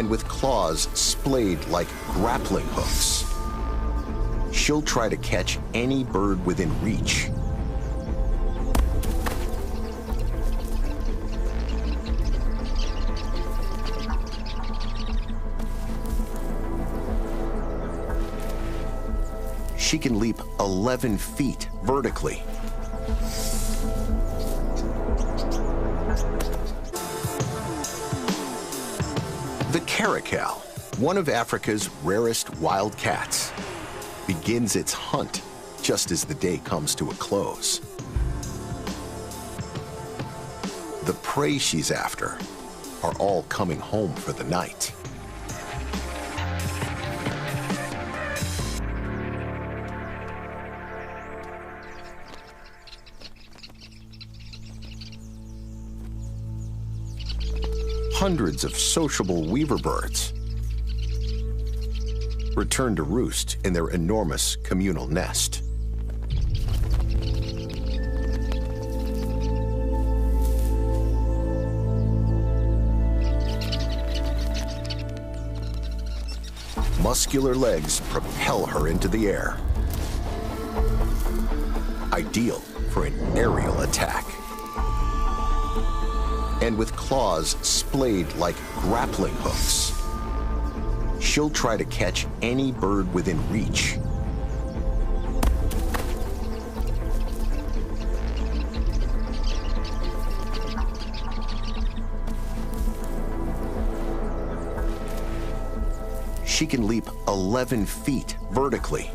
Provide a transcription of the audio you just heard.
and with claws splayed like grappling hooks. She'll try to catch any bird within reach. She can leap 11 feet vertically. The Caracal, one of Africa's rarest wild cats, begins its hunt just as the day comes to a close. The prey she's after are all coming home for the night. Hundreds of sociable weaver birds return to roost in their enormous communal nest. Muscular legs propel her into the air, ideal for an aerial attack. And with claws splayed like grappling hooks, she'll try to catch any bird within reach. She can leap 11 feet vertically.